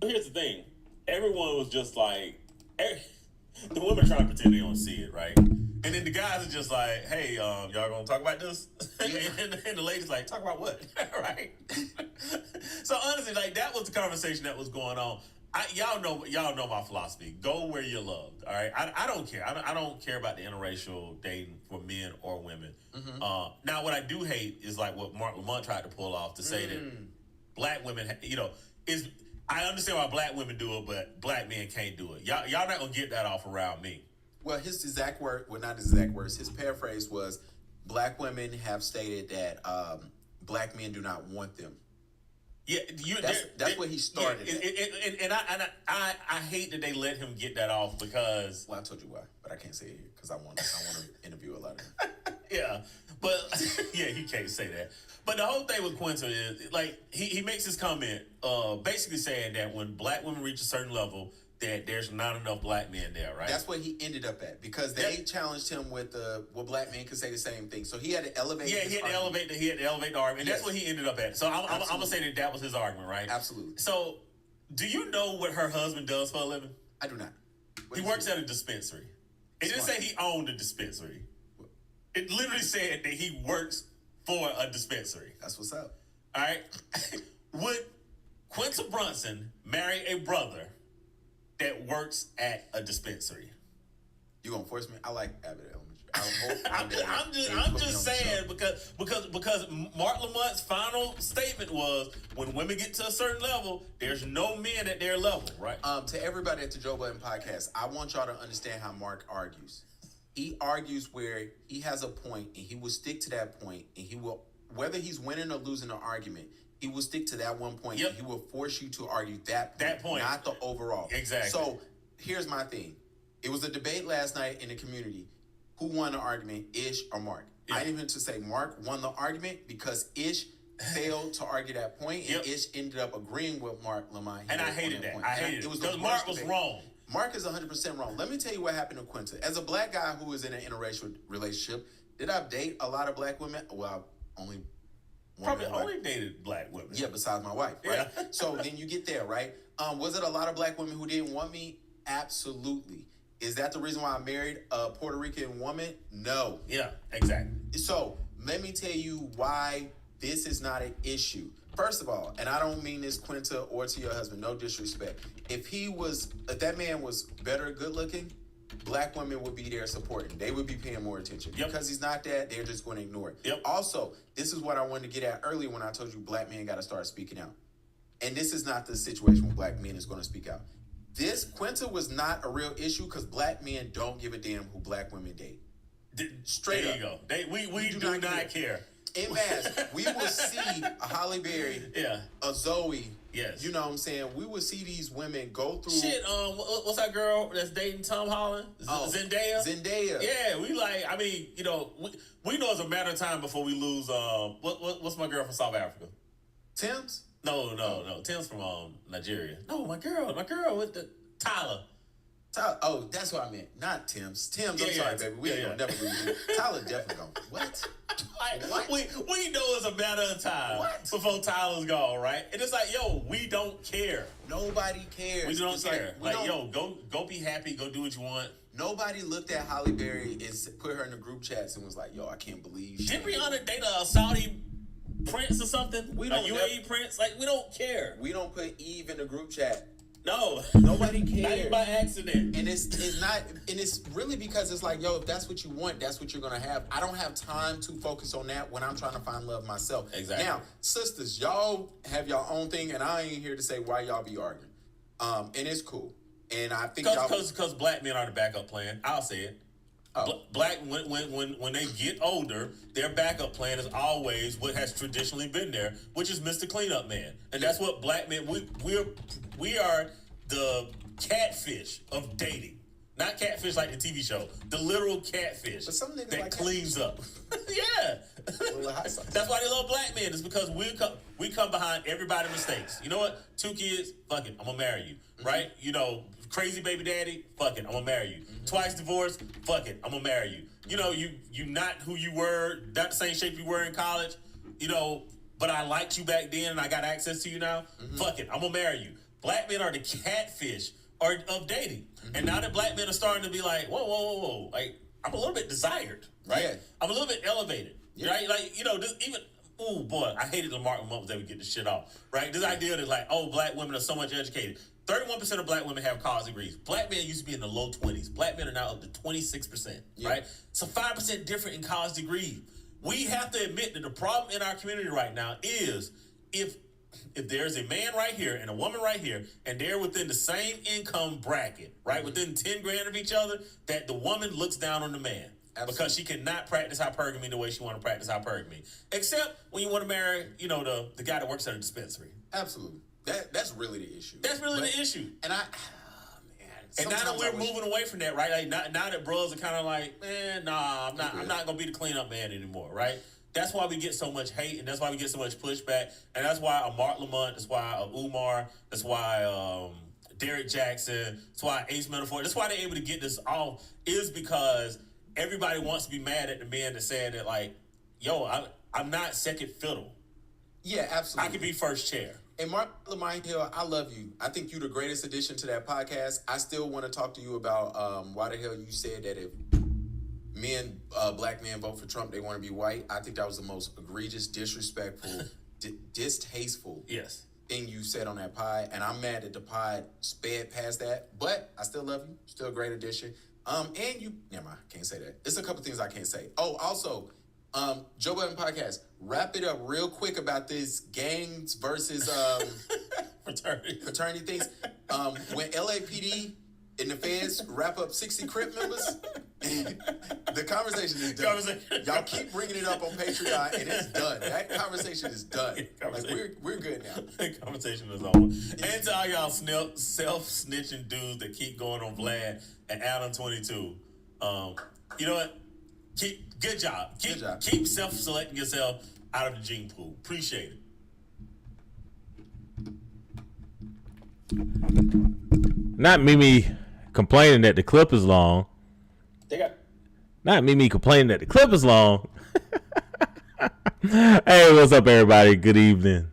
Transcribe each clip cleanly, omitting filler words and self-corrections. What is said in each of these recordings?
But here's the thing. Everyone was just like, the women trying to pretend they don't see it, right? And then the guys are just like, hey, y'all gonna talk about this? And the ladies like, talk about what? Right? So honestly, like that was the conversation that was going on. Y'all know my philosophy. Go where you're loved. All right. I don't care. I don't care about the interracial dating for men or women. Now, what I do hate is like what Mark Lamont tried to pull off to say that black women, is. I understand why black women do it, but black men can't do it. Y'all not gonna get that off around me. Well, his exact word, well, not his exact words. His paraphrase was, "Black women have stated that black men do not want them." Yeah, that's what he started. Yeah, and I hate that they let him get that off because. Well, I told you why, but I can't say it here because I want to interview a lot of them. Yeah, but yeah, he can't say that. But the whole thing with Quinta is like he makes his comment, basically saying that when black women reach a certain level, that there's not enough black men there, right? That's what he ended up at because they challenged him with well, black men could say the same thing, so he had to elevate. Yeah, he had to elevate the argument, and that's what he ended up at. So I'm gonna say that was his argument, right? Absolutely. So, do you know what her husband does for a living? I do not. He works at a dispensary. It didn't say he owned a dispensary. It literally said that he works for a dispensary. That's what's up. All right. Would Quinta Brunson marry a brother that works at a dispensary? You gonna force me? I like Abbott Elementary. I'm just saying because Mark Lamont's final statement was when women get to a certain level, there's no men at their level, right? To everybody at the Joe Budden podcast, I want y'all to understand how Mark argues. He argues where he has a point and he will stick to that point, and he will, whether he's winning or losing the argument, he will stick to that one point. And he will force you to argue that point, not the overall. Exactly. So here's my thing. It was a debate last night in the community. Who won the argument, Ish or Mark? Yeah. I didn't even to say Mark won the argument because Ish failed to argue that point, and Ish ended up agreeing with Mark Lamont. And I hated that. I hated it because Mark was wrong. Mark is 100% wrong. Let me tell you what happened to Quinta. As a black guy who is in an interracial relationship, did I date a lot of black women? Well, only dated black women. Yeah, besides my wife, right? Yeah. So then you get there, right? Was it a lot of black women who didn't want me? Absolutely. Is that the reason why I married a Puerto Rican woman? No. Yeah, exactly. So let me tell you why this is not an issue. First of all, and I don't mean this, Quinta, or to your husband, no disrespect. If that man was better good looking, black women would be there supporting. They would be paying more attention. Because he's not that, they're just going to ignore it. Yep. Also, this is what I wanted to get at earlier when I told you black men got to start speaking out. And this is not the situation where black men is going to speak out. This, Quinta, was not a real issue because black men don't give a damn who black women date. Straight up. There you go. We do not care. En masse, we will see a Halle Berry, a Zoe. Yes. You know what I'm saying? We will see these women go through. Shit, what's that girl that's dating Tom Holland? Zendaya? Zendaya. Yeah, we we know it's a matter of time before we lose, what's my girl from South Africa? Tim's? No. Tim's from Nigeria. No, my girl with the Tyler. Oh, that's what I meant. Not Tim's. I'm sorry, baby. We ain't gonna never lose you. Tyler definitely gonna. What? What? We know it's a matter of time before Tyler's gone, right? And it's like, yo, we don't care. Nobody cares. We don't care. Go be happy. Go do what you want. Nobody looked at Halle Berry and put her in the group chats and was like, yo, I can't believe she. Did Rihanna date a Saudi prince or something? A UAE prince? Like, we don't care. We don't put Eve in the group chat. No, nobody cares. Not even by accident. And it's not, and it's really because it's like, yo, if that's what you want, that's what you're gonna have. I don't have time to focus on that when I'm trying to find love myself. Exactly. Now, sisters, y'all have your own thing, and I ain't here to say why y'all be arguing. And it's cool. And I think because black men are the backup plan. I'll say it. Black when they get older, their backup plan is always what has traditionally been there, which is Mr. Cleanup Man, and that's what black men we are the catfish of dating, not catfish like the TV show, the literal catfish that like cleans up. Yeah, that's why they love black men. It's because we come behind everybody's mistakes. You know what? 2 kids, fuck it, I'm gonna marry you, right? You know. Crazy baby daddy, fuck it, I'm gonna marry you. Twice divorced, fuck it, I'm gonna marry you. You know, you not who you were, not the same shape you were in college, you know, but I liked you back then and I got access to you now. Fuck it, I'm gonna marry you. Black men are the catfish of dating. And now that black men are starting to be like, whoa. Like, I'm a little bit desired, right? Yeah. I'm a little bit elevated, right? Like, even, oh boy, I hated the Martin month that we get this shit off, right? This idea that like, black women are so much educated. 31% of black women have college degrees. Black men used to be in the low 20s. Black men are now up to 26%, right? So 5% different in college degree. We have to admit that the problem in our community right now is if there's a man right here and a woman right here, and they're within the same income bracket, right, within 10 grand of each other, that the woman looks down on the man. Absolutely. Because she cannot practice hypergamy the way she want to practice hypergamy. Except when you want to marry, the guy that works at a dispensary. Absolutely. That's really the issue. That's really the issue. And man. And now that we're moving away from that, right? Like now that bros are kind of like, man, nah, I'm not gonna be the cleanup man anymore, right? That's why we get so much hate, and that's why we get so much pushback, and that's why a Mark Lamont, that's why a Umar, that's why Derek Jackson, that's why Ace Metaphor, that's why they're able to get this off, is because everybody wants to be mad at the men that said that, like, yo, I'm not second fiddle. Yeah, absolutely. I could be first chair. And Mark Lamont Hill, I love you. I think you're the greatest addition to that podcast. I still want to talk to you about why the hell you said that if black men vote for Trump, they want to be white. I think that was the most egregious, disrespectful, distasteful thing you said on that pod. And I'm mad that the pod sped past that. But I still love you. Still a great addition. And you, never mind, can't say that. There's a couple things I can't say. Oh, also, Joe Budden podcast, wrap it up real quick about this gangs versus fraternity things. When LAPD and the feds wrap up 60 Crip members, the conversation is done. Y'all keep bringing it up on Patreon, and it's done. That conversation is done. Like, we're good now. The conversation is over. And to all y'all self-snitching dudes that keep going on Vlad and Adam22, you know what? Good job. Keep self-selecting yourself out of the gene pool. Appreciate it. Not Mimi complaining that the clip is long. Not Mimi complaining that the clip is long. Hey, what's up, everybody? Good evening.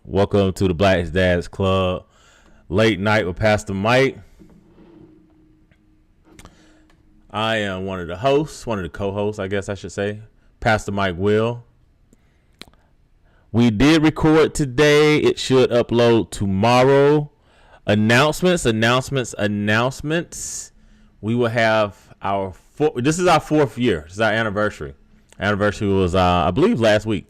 Welcome to the Black Dads Club. Late night with Pastor Mike. I am one of the hosts, one of the co-hosts, I guess I should say, Pastor Mike Will. We did record today. It should upload tomorrow. Announcements. We will have this is our 4th year. This is our anniversary. Anniversary was, I believe, last week.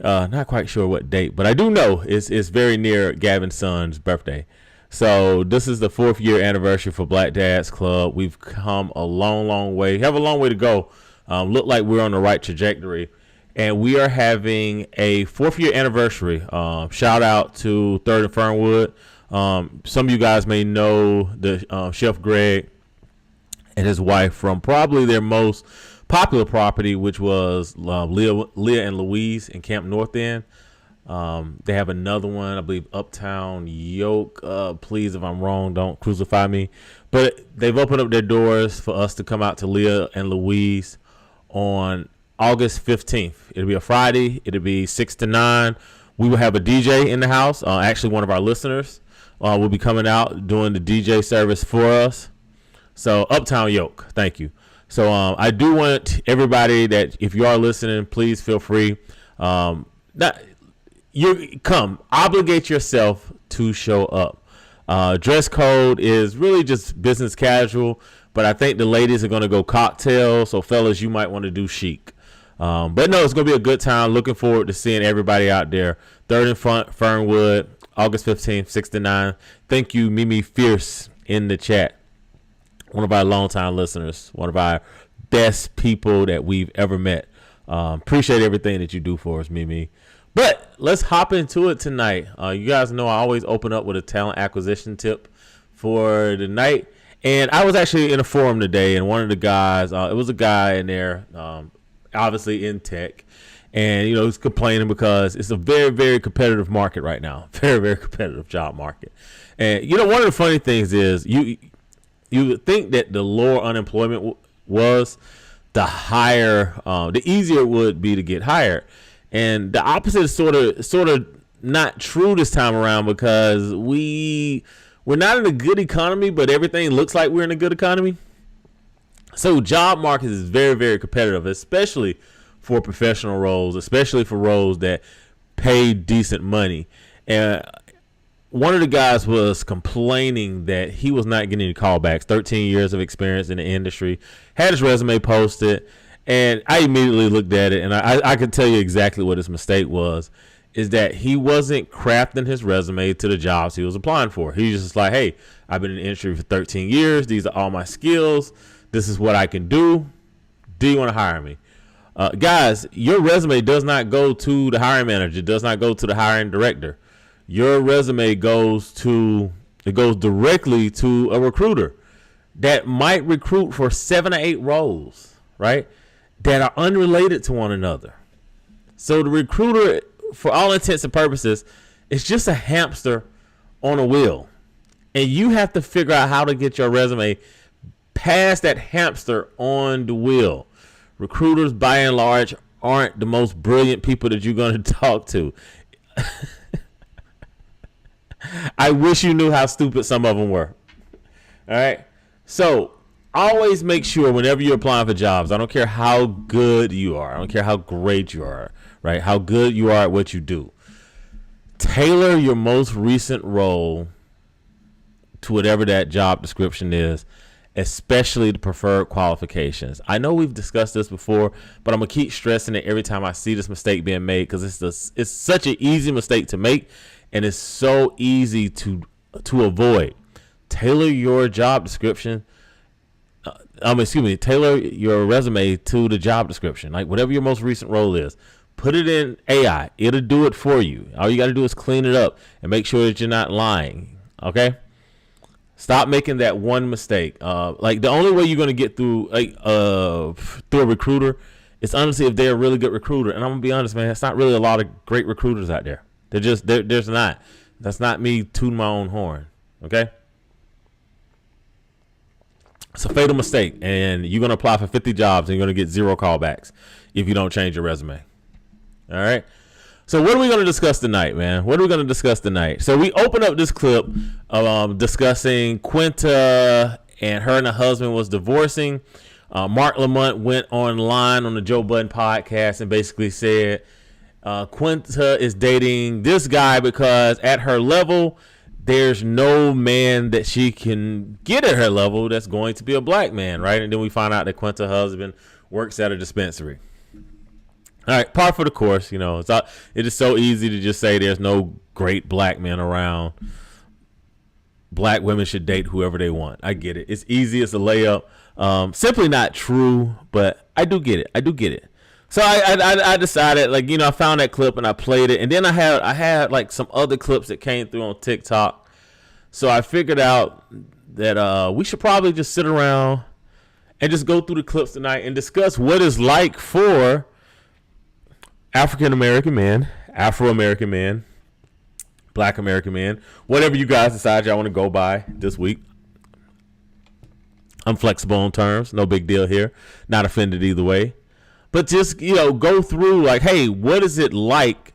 Not quite sure what date, but I do know it's very near Gavin's son's birthday. So this is the 4th year anniversary for Black Dads Club. We've come a long way. Have a long way to go. Look like we're on the right trajectory. And we are having a 4th year anniversary. Shout out to 3rd and Fernwood. Some of you guys may know the Chef Greg and his wife from probably their most popular property, which was Leah and Louise in Camp North End. They have another one, I believe, Uptown Yoke. Please, if I'm wrong, don't crucify me. But they've opened up their doors for us to come out to Leah and Louise on August 15th. It'll be a Friday. It'll be 6 to 9. We will have a DJ in the house. Actually, one of our listeners will be coming out doing the DJ service for us. So Uptown Yoke, thank you. So I do want everybody that if you are listening, please feel free. Obligate yourself to show up. Dress code is really just business casual, but I think the ladies are going to go cocktail. So fellas, you might want to do chic. But no, it's going to be a good time. Looking forward to seeing everybody out there. 3rd and Fernwood, August 15th, 6 to 9. Thank you, Mimi Fierce, in the chat. One of our longtime listeners, one of our best people that we've ever met. Appreciate everything that you do for us, Mimi. But let's hop into it tonight. You guys know I always open up with a talent acquisition tip for the night. And I was actually in a forum today, and one of the guys, it was a guy in there, obviously in tech. And, he's complaining because it's a very, very competitive market right now. Very, very competitive job market. And, one of the funny things is you would think that the lower unemployment was, the higher, the easier it would be to get hired. And the opposite is sort of not true this time around because we're not in a good economy, but everything looks like we're in a good economy. So job market is very, very competitive, especially for professional roles, especially for roles that pay decent money. And one of the guys was complaining that he was not getting any callbacks. 13 years of experience in the industry, had his resume posted, and I immediately looked at it, and I could tell you exactly what his mistake was, is that he wasn't crafting his resume to the jobs he was applying for. He was just like, hey, I've been in the industry for 13 years. These are all my skills. This is what I can do. Do you want to hire me? Guys, your resume does not go to the hiring manager. It does not go to the hiring director. Your resume goes directly to a recruiter that might recruit for 7 or 8 roles, right? That are unrelated to one another. So the recruiter, for all intents and purposes, is just a hamster on a wheel. And you have to figure out how to get your resume past that hamster on the wheel. Recruiters, by and large, aren't the most brilliant people that you're going to talk to. I wish you knew how stupid some of them were. All right. So always make sure whenever you're applying for jobs, I don't care how good you are. I don't care how great you are, right? How good you are at what you do. Tailor your most recent role to whatever that job description is, especially the preferred qualifications. I know we've discussed this before, but I'm going to keep stressing it every time I see this mistake being made because it's such an easy mistake to make. And it's so easy to avoid. Tailor your job description. Tailor your resume to the job description. Like whatever your most recent role is, put it in AI. It'll do it for you. All you got to do is clean it up and make sure that you're not lying. Okay. Stop making that one mistake. Like the only way you're going to get through a recruiter is honestly if they're a really good recruiter. And I'm gonna be honest, man, it's not really a lot of great recruiters out there. There's not. That's not me tooting my own horn. Okay. It's a fatal mistake, and you're gonna apply for 50 jobs and you're gonna get 0 callbacks if you don't change your resume. All right. So what are we gonna discuss tonight, man? What are we gonna discuss tonight? So we open up this clip discussing Quinta and her husband was divorcing. Mark Lamont went online on the Joe Budden podcast and basically said Quinta is dating this guy because at her level, there's no man that she can get at her level that's going to be a black man, right? And then we find out that Quinta's husband works at a dispensary. All right, par for the course, it is so easy to just say there's no great black men around. Black women should date whoever they want. I get it. It's easy. It's a layup. Simply not true, but I do get it. So I decided, I found that clip and I played it, and then I had like some other clips that came through on TikTok. So I figured out that we should probably just sit around and just go through the clips tonight and discuss what it's like for African American men, Afro American men, Black American men, whatever you guys decide y'all want to go by this week. I'm flexible on terms, no big deal here. Not offended either way. But just, go through hey, what is it like?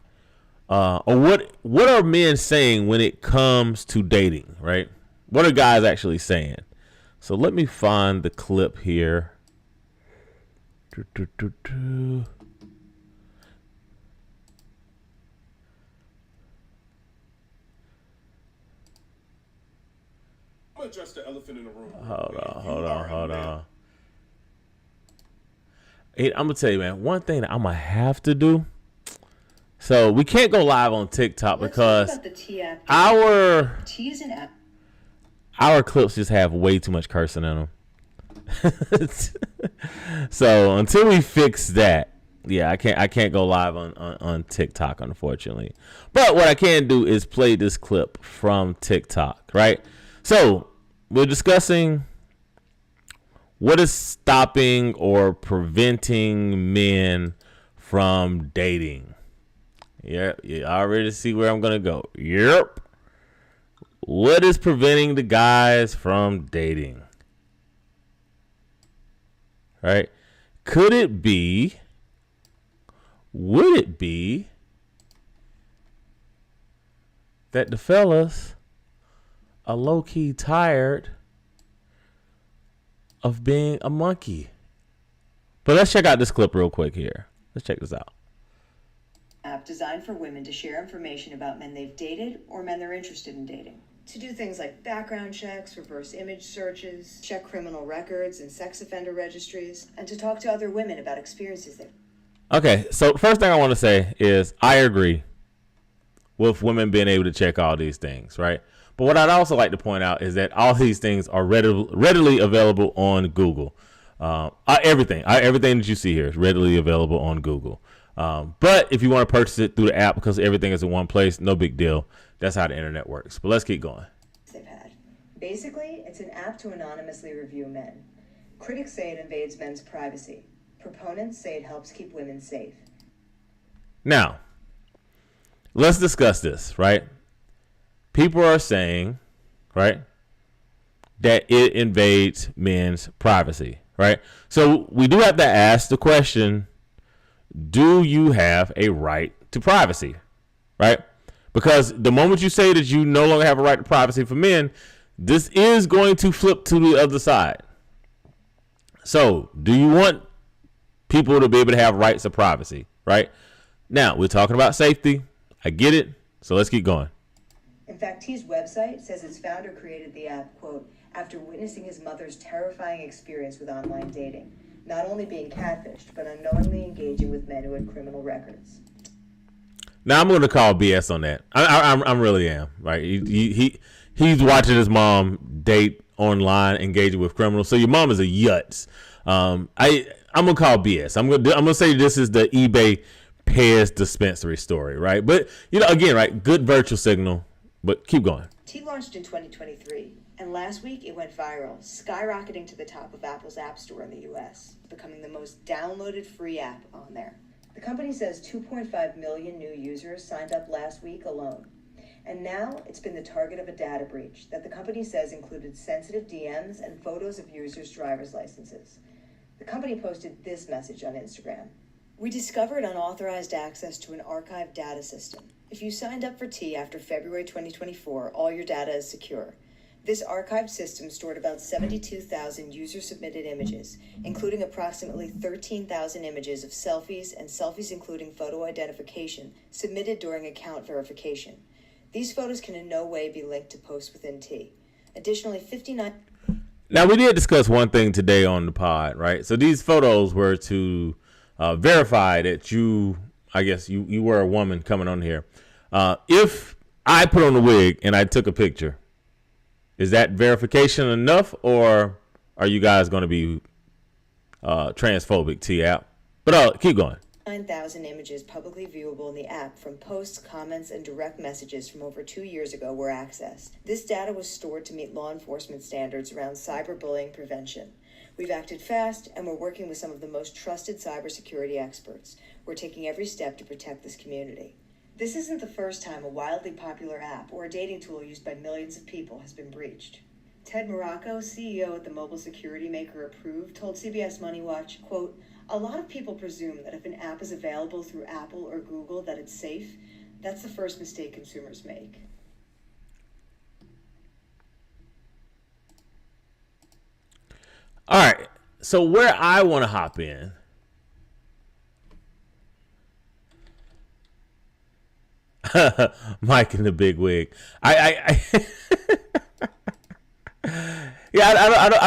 Or what are men saying when it comes to dating, right? What are guys actually saying? So let me find the clip here. I'm gonna address the elephant in the room. Hold on. I'm gonna tell you, man, one thing that I'm gonna have to do. So we can't go live on TikTok because our clips just have way too much cursing in them. So until we fix that, yeah, I can't go live on TikTok, unfortunately. But what I can do is play this clip from TikTok, right? So we're discussing what is stopping or preventing men from dating. Yep, you already see where I'm gonna go. Yep. What is preventing the guys from dating? Right? Would it be that the fellas are low-key tired of being a monkey. But let's check out this clip real quick here. Let's check this out. App designed for women to share information about men they've dated or men they're interested in dating. To do things like background checks, reverse image searches, check criminal records and sex offender registries, and to talk to other women about experiences they've. Okay, so first thing I want to say is I agree with women being able to check all these things, right? But what I'd also like to point out is that all these things are readily available on Google. Everything that you see here is readily available on Google. But if you want to purchase it through the app because everything is in one place, no big deal. That's how the internet works. But let's keep going. They've had. Basically, it's an app to anonymously review men. Critics say it invades men's privacy. Proponents say it helps keep women safe. Now, let's discuss this, right? People are saying, right, that it invades men's privacy, right? So we do have to ask the question, do you have a right to privacy, right? Because the moment you say that you no longer have a right to privacy for men, this is going to flip to the other side. So do you want people to be able to have rights of privacy, right? Now, we're talking about safety. I get it. So let's keep going. In fact, T's website says its founder created the app, quote, after witnessing his mother's terrifying experience with online dating, not only being catfished, but unknowingly engaging with men who had criminal records. Now I'm going to call BS on that. I really am. Right? He's watching his mom date online, engaging with criminals. So your mom is a yutz. I'm gonna call BS. I'm gonna say this is the eBay Pairs dispensary story, right? But again, right? Good virtual signal. But keep going. T launched in 2023, and last week it went viral, skyrocketing to the top of Apple's App Store in the U.S., becoming the most downloaded free app on there. The company says 2.5 million new users signed up last week alone. And now it's been the target of a data breach that the company says included sensitive DMs and photos of users' driver's licenses. The company posted this message on Instagram. We discovered unauthorized access to an archived data system. If you signed up for T after February 2024, all your data is secure. This archived system stored about 72,000 user-submitted images, including approximately 13,000 images of selfies and selfies including photo identification submitted during account verification. These photos can in no way be linked to posts within T. Additionally, 59... Now, we did discuss one thing today on the pod, right? So these photos were to verify that you were a woman coming on here. If I put on a wig and I took a picture, is that verification enough, or are you guys going to be transphobic, T-App? But keep going. 9,000 images publicly viewable in the app from posts, comments, and direct messages from over 2 years ago were accessed. This data was stored to meet law enforcement standards around cyberbullying prevention. We've acted fast, and we're working with some of the most trusted cybersecurity experts. We're taking every step to protect this community. This isn't the first time a wildly popular app or a dating tool used by millions of people has been breached. Ted Morocco, CEO at the mobile security maker Approved, told CBS Money Watch, quote, a lot of people presume that if an app is available through Apple or Google that it's safe. That's the first mistake consumers make. All right. So where I want to hop in. Mike in the big wig. I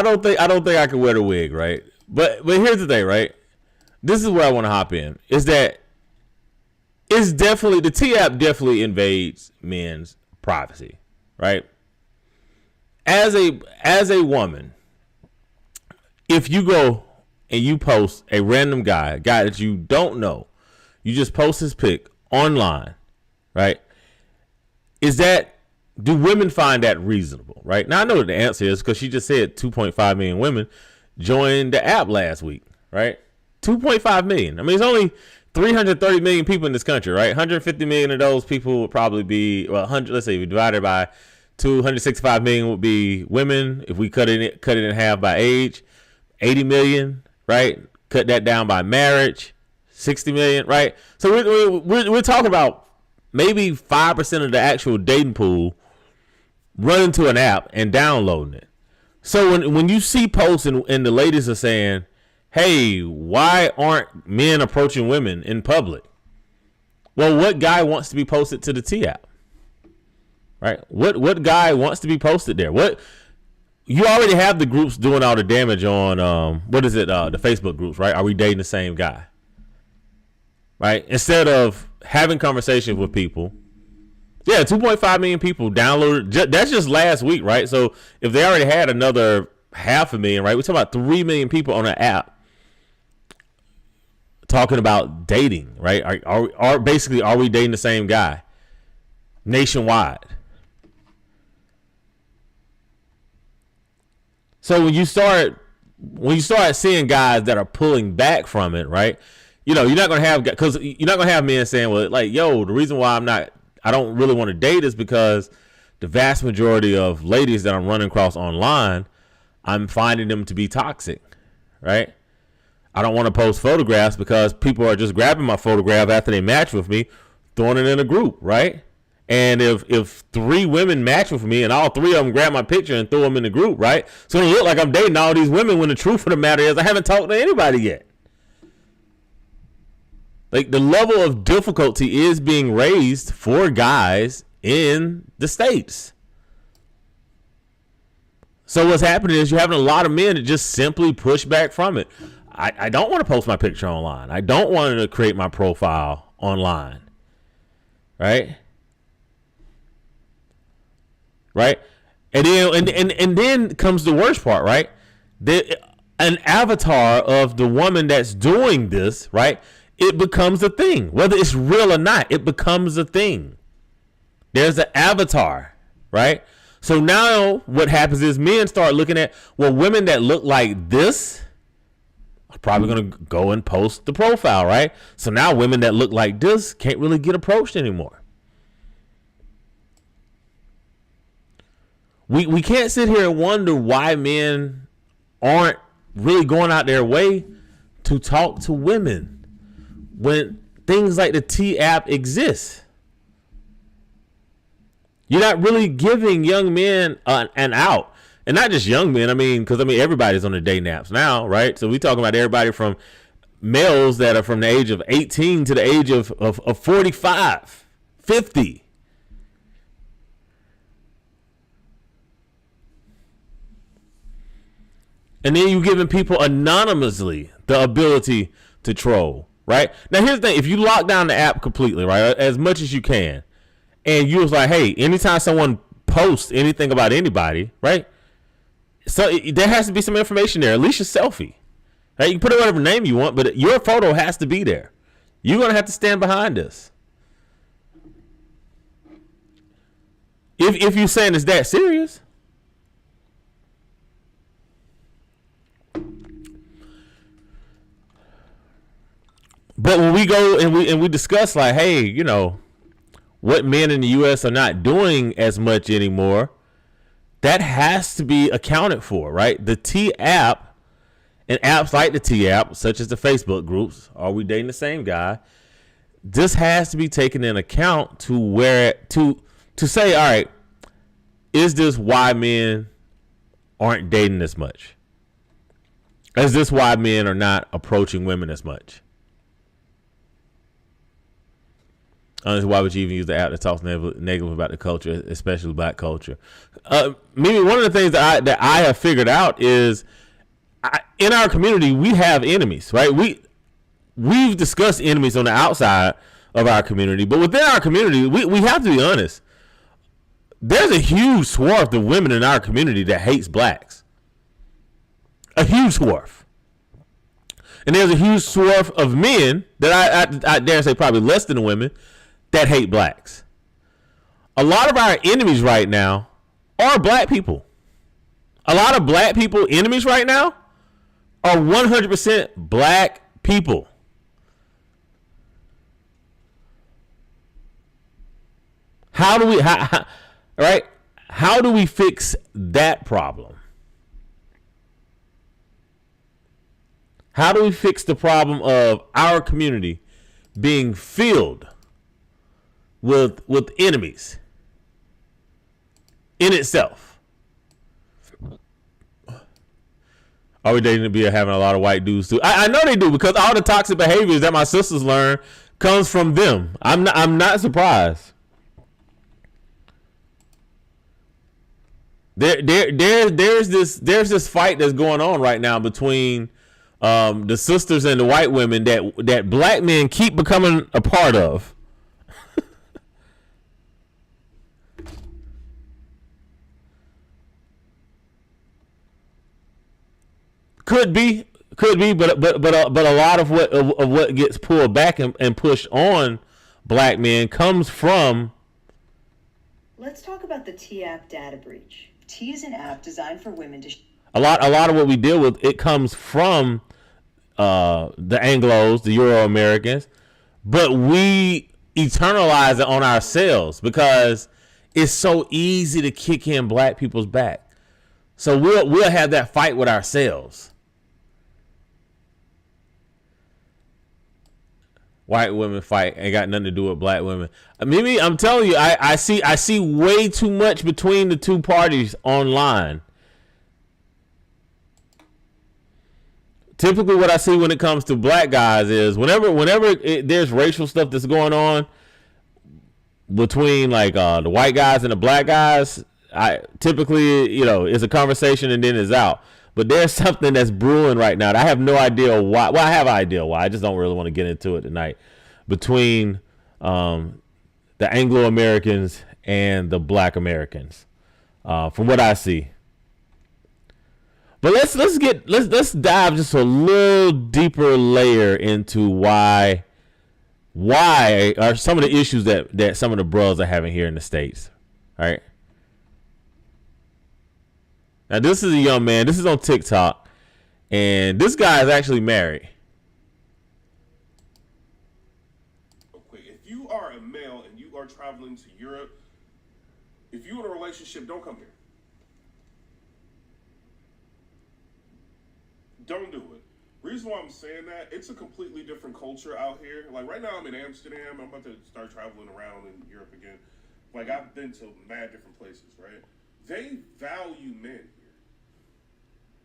don't think I can wear the wig, right? But here's the thing, right? This is where I want to hop in. Is that it's definitely the T app definitely invades men's privacy, right? As a woman, if you go and you post a random guy, a guy that you don't know, you just post his pic online, right? Do women find that reasonable, right? Now I know what the answer is because she just said 2.5 million women joined the app last week, right? 2.5 million. I mean, it's only 330 million people in this country, right? 150 million of those people would probably be, well, 100. Let's say we divided by 265 million would be women. If we cut it in half by age, 80 million, right? Cut that down by marriage, 60 million, right? So we're talking about maybe 5% of the actual dating pool running to an app and downloading it. So when you see posts and the ladies are saying, hey, why aren't men approaching women in public? Well, what guy wants to be posted to the T app? Right? What guy wants to be posted there? What you already have the groups doing all the damage on what is it? The Facebook groups, right? Are we dating the same guy? Right? Instead of having conversations with people. Yeah, 2.5 million people downloaded. That's just last week, right? So if they already had another 500,000, right? We're talking about 3 million people on an app talking about dating, right? Are basically, are we dating the same guy nationwide? So when you start seeing guys that are pulling back from it, right? You know, you're not gonna have, because you're not gonna have men saying, well, like, yo, the reason why I don't really want to date is because the vast majority of ladies that I'm running across online, I'm finding them to be toxic, right? I don't want to post photographs because people are just grabbing my photograph after they match with me, throwing it in a group, right? And if 3 women match with me and all 3 of them grab my picture and throw them in the group, right? So it look like I'm dating all these women when the truth of the matter is I haven't talked to anybody yet. Like, the level of difficulty is being raised for guys in the States. So what's happening is you're having a lot of men that just simply push back from it. I don't want to post my picture online. I don't want to create my profile online. Right? Right? And then comes the worst part, right? An avatar of the woman that's doing this, right? It becomes a thing. Whether it's real or not, it becomes a thing. There's an avatar, right? So now what happens is men start looking at, well, women that look like this are probably going to go and post the profile, right? So now women that look like this can't really get approached anymore. We can't sit here and wonder why men aren't really going out their way to talk to women when things like the T app exist. You're not really giving young men an out. And not just young men, because everybody's on the dating apps now, right? So we talking about everybody from males that are from the age of 18 to the age of 45, 50. And then you giving people anonymously the ability to troll, right? Now here's the thing: if you lock down the app completely, right, as much as you can, and you was like, hey, anytime someone posts anything about anybody, right? So there has to be some information there, at least your selfie. Right? You can put whatever name you want, but your photo has to be there. You're gonna have to stand behind this. If you're saying it's that serious. But when we go and we discuss, like, hey, you know, what men in the U.S. are not doing as much anymore, that has to be accounted for, right? The T app and apps like the T app, such as the Facebook groups, are we dating the same guy? This has to be taken in account to say, all right, is this why men aren't dating as much? Is this why men are not approaching women as much? Honestly, why would you even use the app that talks negative about the culture, especially black culture? Maybe one of the things that I have figured out is in our community, we have enemies, right? We've discussed enemies on the outside of our community, but within our community, we have to be honest. There's a huge swath of women in our community that hates blacks. A huge swath. And there's a huge swath of men that I dare say probably less than the women that hate blacks. A lot of our enemies right now are black people. A lot of black people enemies right now are 100% black people. How do we fix that problem? How do we fix the problem of our community being filled with enemies in itself. Are we dating to be having a lot of white dudes too? I know they do, because all the toxic behaviors that my sisters learn comes from them. I'm not surprised. There's this fight that's going on right now between the sisters and the white women that black men keep becoming a part of. Could be, but a lot of what gets pulled back and pushed on black men comes from. Let's talk about the T app data breach. T is an app designed for women to. A lot of what we deal with, it comes from the Anglos, the Euro Americans, but we eternalize it on ourselves because it's so easy to kick in black people's back. So we'll have that fight with ourselves. White women fight ain't got nothing to do with black women. Maybe I'm telling you, I see way too much between the two parties online. Typically, what I see when it comes to black guys is whenever there's racial stuff that's going on between like the white guys and the black guys, I typically, it's a conversation and then it's out. But there's something that's brewing right now. I have no idea why. Well, I have an idea why. I just don't really want to get into it tonight. Between the Anglo-Americans and the Black Americans, from what I see. But let's dive just a little deeper layer into why are some of the issues that some of the bros are having here in the States. All right. Now, this is a young man. This is on TikTok. And this guy is actually married. Okay, if you are a male and you are traveling to Europe, if you're in a relationship, don't come here. Don't do it. Reason why I'm saying that, it's a completely different culture out here. Like right now I'm in Amsterdam. I'm about to start traveling around in Europe again. Like I've been to mad different places, right? They value men.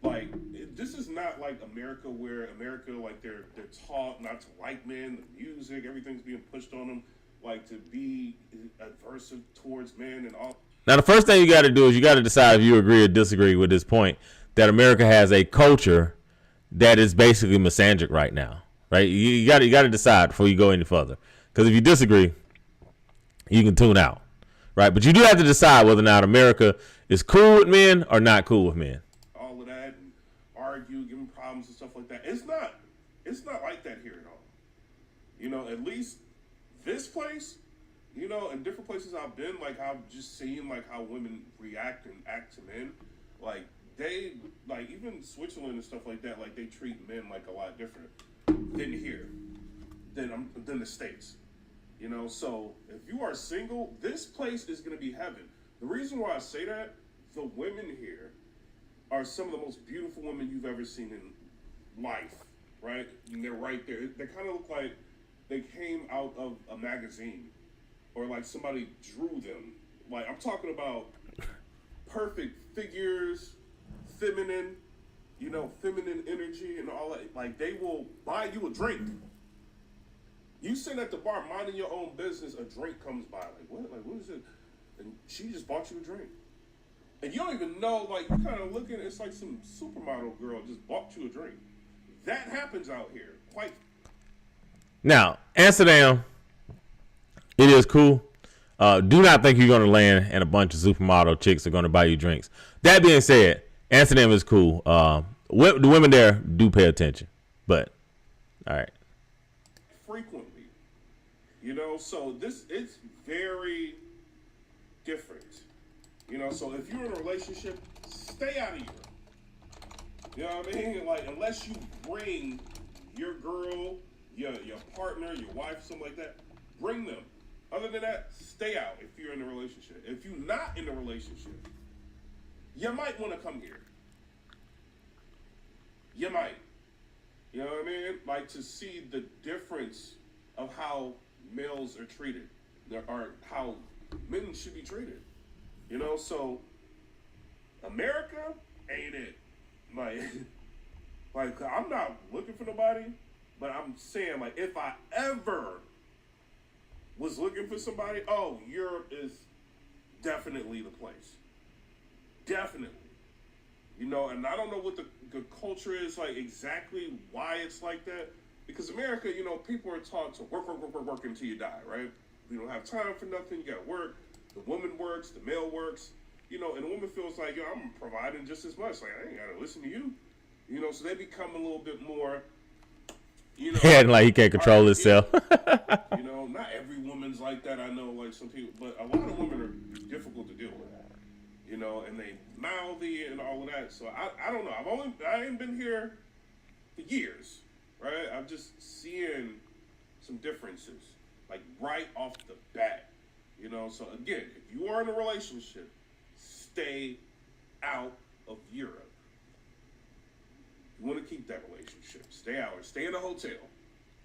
Like, this is not like America, where America, like, they're taught not to like men, the music, everything's being pushed on them, like, to be adversive towards men and all. Now, the first thing you got to do is you got to decide if you agree or disagree with this point that America has a culture that is basically misandric right now, right? You got to decide before you go any further. Because if you disagree, you can tune out, right? But you do have to decide whether or not America is cool with men or not cool with men. Argue, give them problems and stuff like that. It's not like that here at all. At least this place, in different places I've been, like I've just seen like how women react and act to men. Like they, like even Switzerland and stuff like that, like they treat men like a lot different than here, than the States. So if you are single, this place is gonna be heaven. The reason why I say that, the women here are some of the most beautiful women you've ever seen in life, right? And they're right there. They kind of look like they came out of a magazine or like somebody drew them. Like I'm talking about perfect figures, feminine energy and all that. Like they will buy you a drink. You sit at the bar minding your own business, a drink comes by. Like what? Like what is it? And she just bought you a drink. And you don't even know, like, you're kind of looking, it's like some supermodel girl just bought you a drink. That happens out here. Quite. Now, Amsterdam, it is cool. Do not think you're going to land and a bunch of supermodel chicks are going to buy you drinks. That being said, Amsterdam is cool. The women there do pay attention. But, all right. Frequently. So it's very different. So if you're in a relationship, stay out of Europe. You know what I mean? Like, unless you bring your girl, your partner, your wife, something like that, bring them. Other than that, stay out if you're in a relationship. If you're not in a relationship, you might want to come here. You might. You know what I mean? Like, to see the difference of how males are treated. or how men should be treated. You know, so America ain't it. Like, like I'm not looking for nobody, but I'm saying, like, if I ever was looking for somebody, oh, Europe is definitely the place. Definitely. You know, and I don't know what the culture is like exactly why it's like that. Because America, you know, people are taught to work until you die, right? You don't have time for nothing. You got to work. The woman works. The male works. You know, and the woman feels like, yo, I'm providing just as much. Like, I ain't got to listen to you. You know, so they become a little bit more, you know. Yeah, like he can't control himself. You know, not every woman's like that. I know, like, some people, but a lot of women are difficult to deal with. You know, and they mouthy and all of that. So I don't know. I ain't been here for years, right? I'm just seeing some differences, like right off the bat. You know, so again, if you are in a relationship, stay out of Europe. You want to keep that relationship, stay out or stay in a hotel.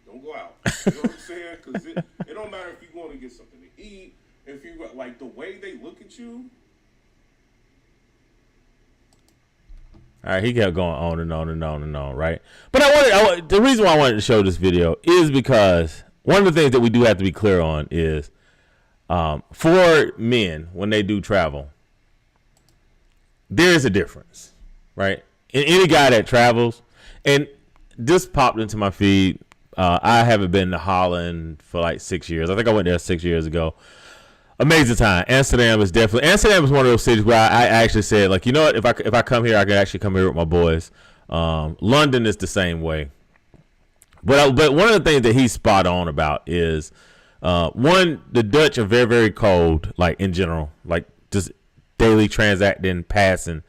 Don't go out. You know what I'm saying? Because it don't matter if you're going to get something to eat. If you like the way they look at you. All right, he kept going on and on and on and on, right? But the reason why I wanted to show this video is because one of the things that we do have to be clear on is for men, when they do travel, there is a difference, right? And any guy that travels, and this popped into my feed. I haven't been to Holland for like 6 years. I think I went there 6 years ago. Amazing time. Amsterdam is one of those cities where I actually said, like, you know what? If I come here, I can actually come here with my boys. London is the same way. But one of the things that he's spot on about is, one, the Dutch are very, very cold, like in general, like just daily transacting, passing.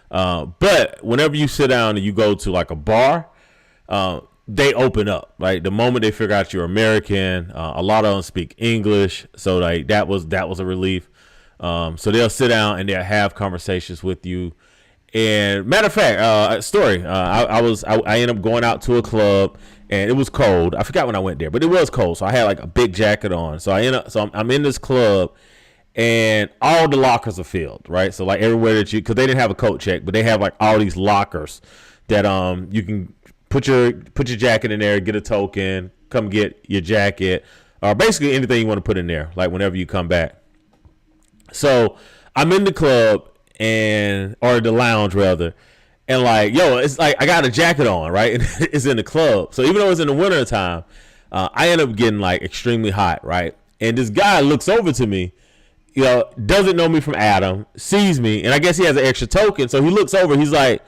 But whenever you sit down and you go to like a bar, they open up. Like the moment they figure out you're American, a lot of them speak English, so like that was a relief. So they'll sit down and they'll have conversations with you. And matter of fact, story. I ended up going out to a club and it was cold. I forgot when I went there, but it was cold, so I had like a big jacket on. So I'm in this club and all the lockers are filled, right? So like everywhere that because they didn't have a coat check, but they have like all these lockers that you can put your jacket in there, get a token, come get your jacket, or basically anything you want to put in there, like whenever you come back. So I'm in the club or the lounge rather, and like, yo, it's like I got a jacket on, right? And it's in the club. So even though it's in the winter time, I end up getting like extremely hot, right? And this guy looks over to me, you know, doesn't know me from Adam, sees me, and I guess he has an extra token. So he looks over, he's like,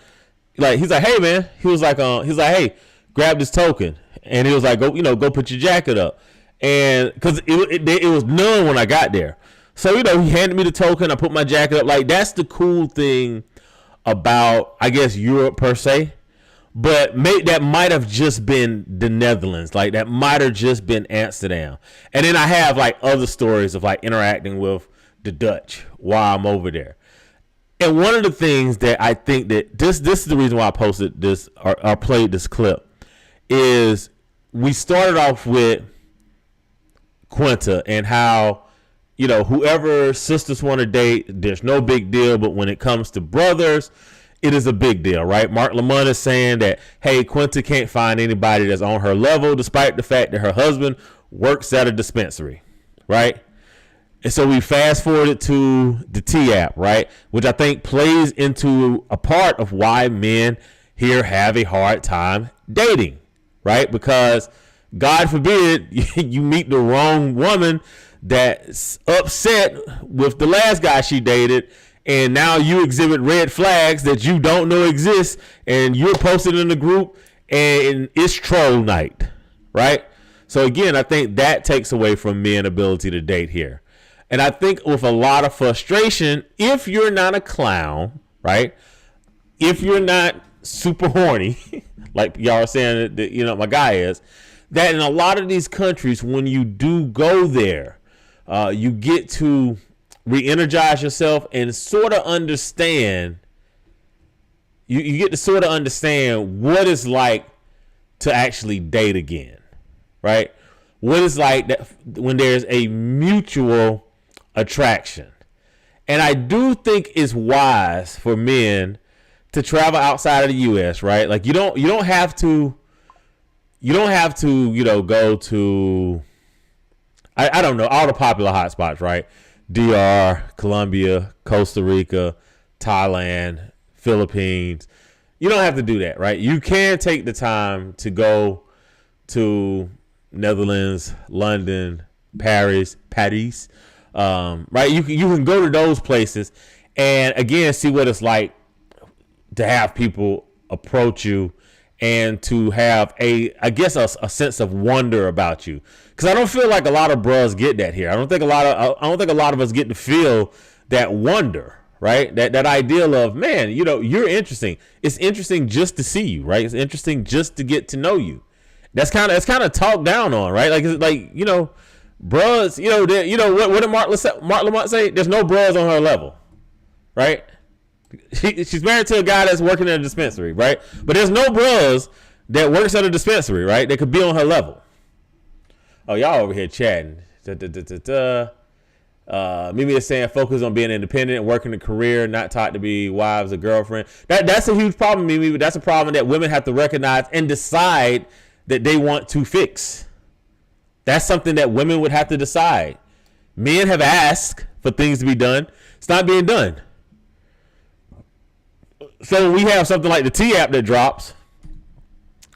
hey man, he was like, hey, grab this token, and he was like, go put your jacket up, and because it was none when I got there, so he handed me the token, I put my jacket up. Like that's the cool thing about, I guess, Europe per se, but that might have just been the Netherlands, like that might have just been Amsterdam, and then I have like other stories of like interacting with the Dutch while I'm over there. And one of the things that I think that this is the reason why I posted this or played this clip is we started off with Quinta and how, whoever sisters want to date, there's no big deal. But when it comes to brothers, it is a big deal, right? Mark Lamont is saying that, hey, Quinta can't find anybody that's on her level, despite the fact that her husband works at a dispensary, right? And so we fast forwarded to the T app, right? Which I think plays into a part of why men here have a hard time dating, right? Because God forbid you meet the wrong woman that's upset with the last guy she dated, and now you exhibit red flags that you don't know exist, and you're posted in the group, and it's troll night, right? So again, I think that takes away from men's ability to date here. And I think with a lot of frustration, if you're not a clown, right? If you're not super horny, like y'all are saying that, my guy is, that in a lot of these countries, when you do go there, you get to re-energize yourself and sort of understand, you get to sort of understand what it's like to actually date again, right? what it's like that when there's a mutual attraction. And I do think it's wise for men to travel outside of the U.S., right? Like you don't have to, go to, I don't know, all the popular hotspots, right? DR, Colombia, Costa Rica, Thailand, Philippines. You don't have to do that, right? You can take the time to go to Netherlands, London, Paris, right? You can go to those places and again see what it's like to have people approach you and to have a sense of wonder about you. Because I don't feel like a lot of bros get that here. I don't think a lot of us get to feel that wonder, right? That ideal of, man, you're interesting. It's interesting just to see you, right? It's interesting just to get to know you. That's kind of talked down on, right? Bros, what did Mark Lamont say? There's no bros on her level, right? She's married to a guy that's working at a dispensary, right? But there's no bros that works at a dispensary, right? That could be on her level. Oh, y'all over here chatting. Mimi is saying focus on being independent, working a career, not taught to be wives or girlfriend. That's a huge problem, Mimi. But that's a problem that women have to recognize and decide that they want to fix. That's something that women would have to decide. Men have asked for things to be done. It's not being done. So we have something like the T app that drops,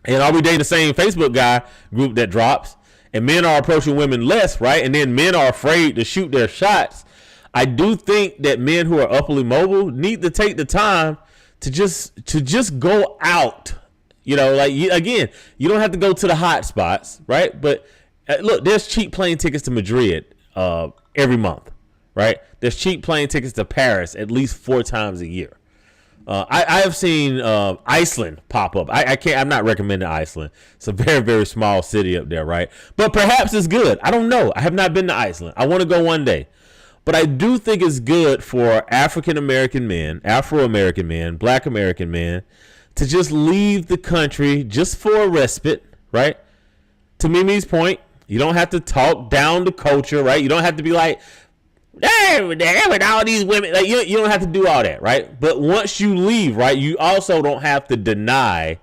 and are we dating the same Facebook guy group that drops, and men are approaching women less, right? And then men are afraid to shoot their shots. I do think that men who are upwardly mobile need to take the time to just go out. You don't have to go to the hot spots, right? But look, there's cheap plane tickets to Madrid every month, right? There's cheap plane tickets to Paris at least 4 times a year. I have seen Iceland pop up. I'm not recommending Iceland. It's a very, very small city up there, right? But perhaps it's good. I don't know. I have not been to Iceland. I want to go one day. But I do think it's good for African American men, Afro American men, Black American men to just leave the country just for a respite, right? To Mimi's point, you don't have to talk down the culture, right? You don't have to be like, hey, with all these women, like you don't have to do all that, right? But once you leave, right, you also don't have to deny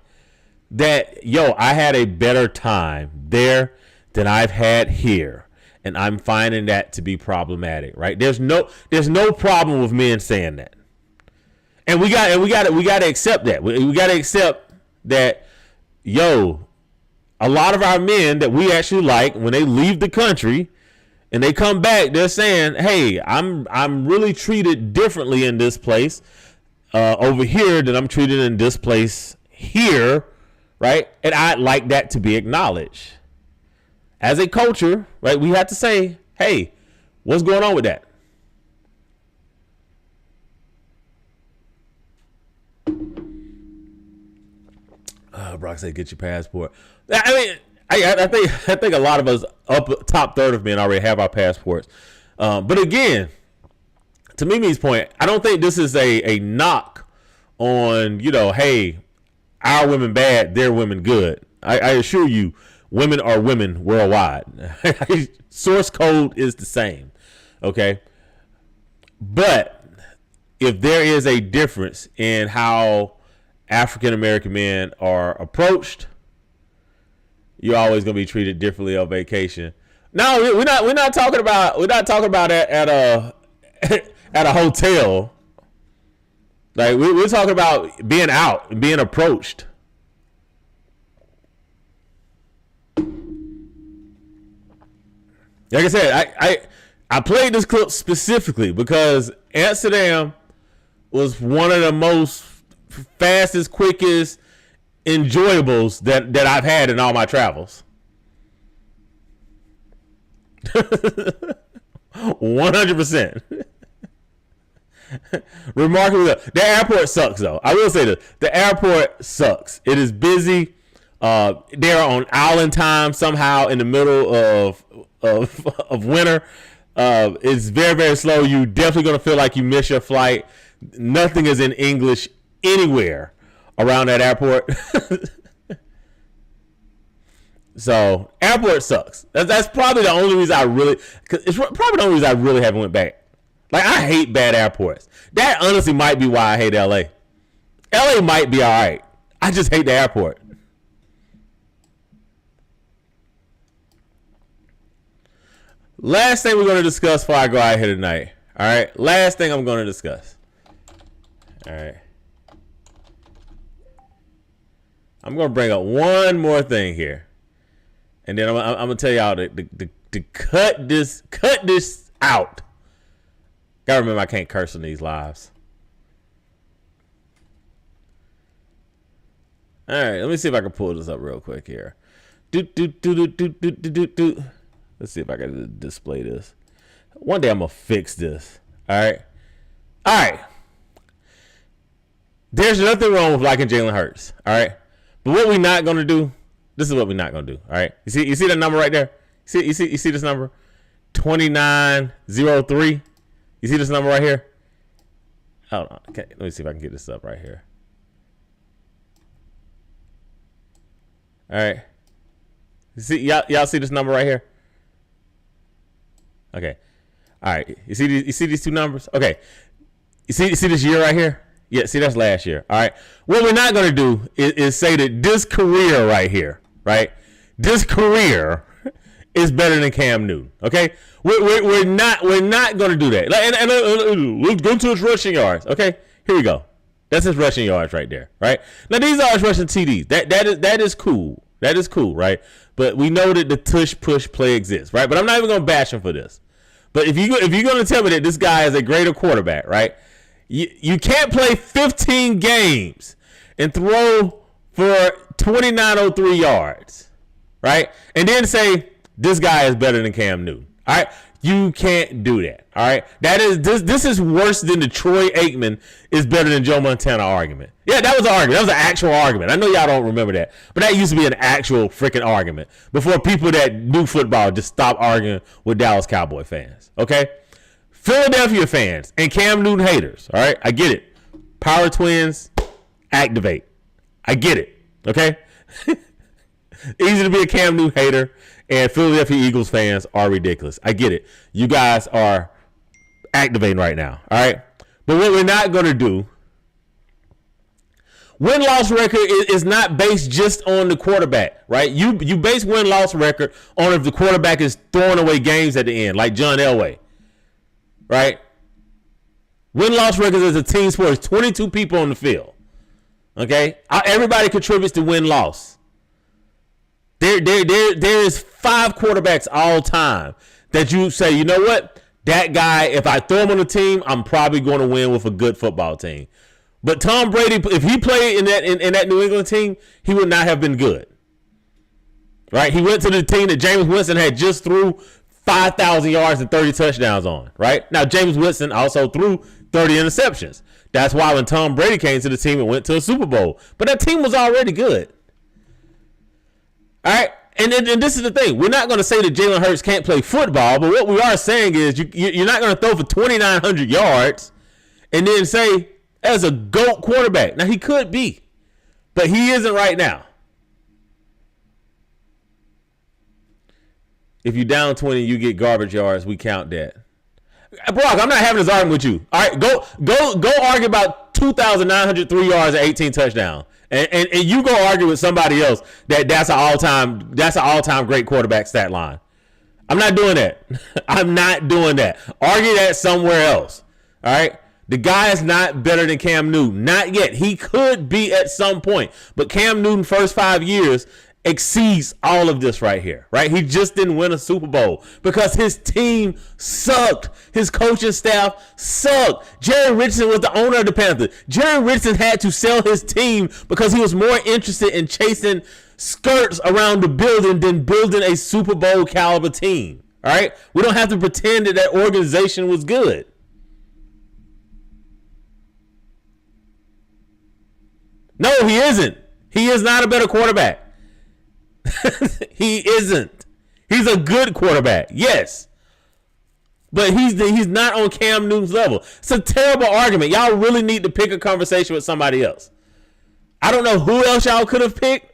that, I had a better time there than I've had here, and I'm finding that to be problematic, right? There's no problem with men saying that, and we got to accept that. We got to accept that, a lot of our men that we actually like, when they leave the country and they come back, they're saying, hey, I'm really treated differently in this place over here than I'm treated in this place here, right? And I'd like that to be acknowledged. As a culture, right, we have to say, hey, what's going on with that? Brock said, get your passport. I mean, I think a lot of us up top third of men already have our passports. But again, to Mimi's point, I don't think this is a knock on, hey, our women bad, their women good. I assure you, women are women worldwide. Source code is the same. Okay. But if there is a difference in how African American men are approached, you're always gonna be treated differently on vacation. No, we're not talking about at a at a hotel. Like we're talking about being out and being approached. Like I said, I played this clip specifically because Amsterdam was one of the most fastest, quickest, enjoyables that I've had in all my travels. 100%. Remarkable. The airport sucks, though. I will say this: the airport sucks. It is busy. They're on island time somehow in the middle of winter. It's very, very slow. You definitely gonna feel like you miss your flight. Nothing is in English anywhere around that airport. So airport sucks. That's probably the only reason it's probably the only reason I really haven't went back. Like, I hate bad airports. That honestly might be why I hate LA. LA might be all right. I just hate the airport. Last thing we're going to discuss before I go out here tonight. All right. Last thing I'm going to discuss. All right. I'm going to bring up one more thing here. And then I'm going to tell y'all to cut this out. Gotta remember I can't curse in these lives. All right, let me see if I can pull this up real quick here. Let's see if I can display this. One day I'm gonna fix this. All right. There's nothing wrong with liking Jalen Hurts. All right, but what we're not gonna do. This is what we're not gonna do. All right, you see that number right there? You see this number? 2903. You see this number right here? Hold on. Okay, let me see if I can get this up right here. All right. You see, y'all see this number right here? Okay. All right. You see these two numbers? Okay. You see this year right here? Yeah. See, that's last year. All right. What we're not gonna do is say that this career right here, right? This career is better than Cam Newton. Okay. We're not going to do that. And let's go to his rushing yards. Okay, here we go. That's his rushing yards right there. Right now, these are his rushing TDs. That is cool. That is cool, right? But we know that the tush push play exists, right? But I'm not even going to bash him for this. But if you're going to tell me that this guy is a greater quarterback, right? You can't play 15 games and throw for 2903 yards, right? And then say this guy is better than Cam Newton. All right, you can't do that. All right, this is worse than the Troy Aikman is better than Joe Montana argument. Yeah, that was an argument. That was an actual argument. I know y'all don't remember that, but that used to be an actual freaking argument before people that knew football just stopped arguing with Dallas Cowboy fans. Okay, Philadelphia fans and Cam Newton haters. All right, I get it. Power twins, activate. I get it. Okay, easy to be a Cam Newton hater. And Philadelphia Eagles fans are ridiculous. I get it. You guys are activating right now. All right. But what we're not going to do, win-loss record is not based just on the quarterback, right? You base win-loss record on if the quarterback is throwing away games at the end, like John Elway, right? Win-loss record is a team sport. It's 22 people on the field. Okay? Everybody contributes to win-loss. There is 5 quarterbacks all time that you say, you know what? That guy, if I throw him on the team, I'm probably going to win with a good football team. But Tom Brady, if he played in that New England team, he would not have been good. Right? He went to the team that Jameis Winston had just threw 5,000 yards and 30 touchdowns on. Right? Now, Jameis Winston also threw 30 interceptions. That's why when Tom Brady came to the team and went to a Super Bowl. But that team was already good. All right, and this is the thing. We're not going to say that Jalen Hurts can't play football, but what we are saying is you're not going to throw for 2,900 yards and then say, as a GOAT quarterback. Now, he could be, but he isn't right now. If you're down 20, you get garbage yards, we count that. Brock, I'm not having this argument with you. All right, go argue about 2,903 yards and 18 touchdowns. And you go argue with somebody else that's an all-time great quarterback stat line. I'm not doing that. I'm not doing that. Argue that somewhere else. All right? The guy is not better than Cam Newton. Not yet. He could be at some point. But Cam Newton first 5 years exceeds all of this right here, right? He just didn't win a Super Bowl because his team sucked. His coaching staff sucked. Jerry Richardson was the owner of the Panthers. Jerry Richardson had to sell his team because he was more interested in chasing skirts around the building than building a Super Bowl caliber team. All right? We don't have to pretend that organization was good. No, he isn't. He is not a better quarterback. He isn't. He's a good quarterback, yes. But he's not on Cam Newton's level. It's a terrible argument. Y'all really need to pick a conversation with somebody else. I don't know who else y'all could have picked.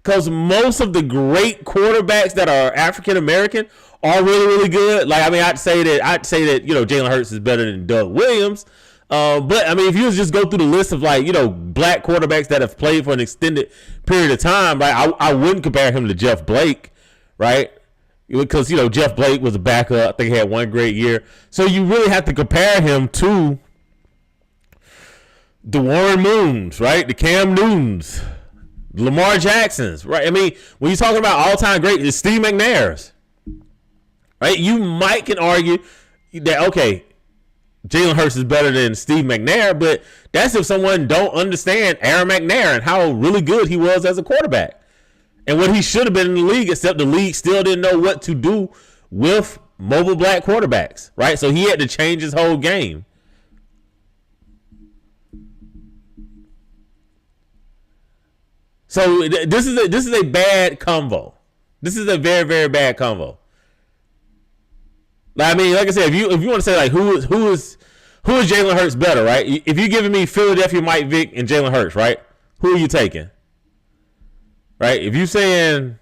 Because most of the great quarterbacks that are African American are really, really good. Like, I mean, I'd say that Jalen Hurts is better than Doug Williams. But I mean, if you just go through the list of like, black quarterbacks that have played for an extended period of time, right? I wouldn't compare him to Jeff Blake, right? Because Jeff Blake was a backup. I think he had one great year. So you really have to compare him to the Warren Moons, right? The Cam Newtons, Lamar Jacksons, right? I mean, when you're talking about all-time great, it's Steve McNair's, right? You might can argue that, okay, Jalen Hurts is better than Steve McNair, but that's if someone don't understand Aaron McNair and how really good he was as a quarterback and what he should have been in the league, except the league still didn't know what to do with mobile black quarterbacks, right? So he had to change his whole game. So this is a bad combo. This is a very, very bad combo. I mean, like I said, if you want to say like who is Jalen Hurts better, right? If you're giving me Philadelphia Mike Vick and Jalen Hurts, right? Who are you taking? Right? If you're saying,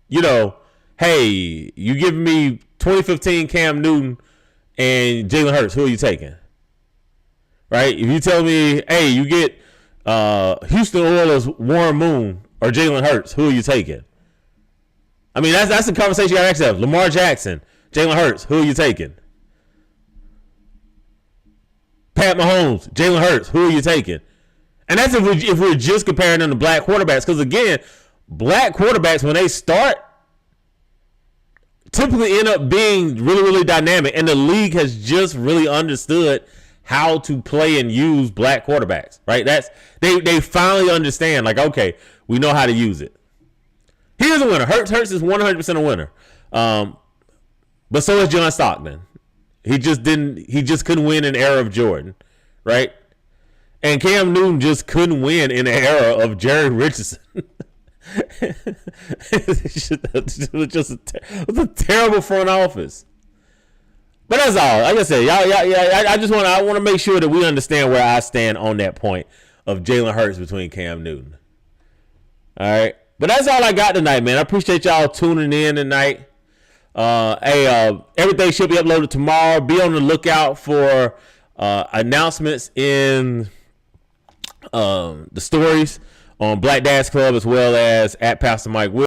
hey, you giving me 2015 Cam Newton and Jalen Hurts, who are you taking? Right? If you tell me, hey, you get Houston Oilers Warren Moon or Jalen Hurts, who are you taking? I mean, that's the conversation you got to actually have. Lamar Jackson, Jalen Hurts, who are you taking? Pat Mahomes, Jalen Hurts, who are you taking? And that's if we're just comparing them to black quarterbacks. Because again, black quarterbacks, when they start, typically end up being really, really dynamic. And the league has just really understood how to play and use black quarterbacks, right? They finally understand, like, okay, we know how to use it. Here's a winner. Hurts is 100% a winner. But so is John Stockton. He just couldn't win in the era of Jordan, right? And Cam Newton just couldn't win in the era of Jerry Richardson. It was a terrible front office. But that's all. Like I said, I want to make sure that we understand where I stand on that point of Jalen Hurts between Cam Newton. All right. But that's all I got tonight, man. I appreciate y'all tuning in tonight. Everything should be uploaded tomorrow. Be on the lookout for announcements in the stories on Black Dads Club as well as at Pastor Mike Will.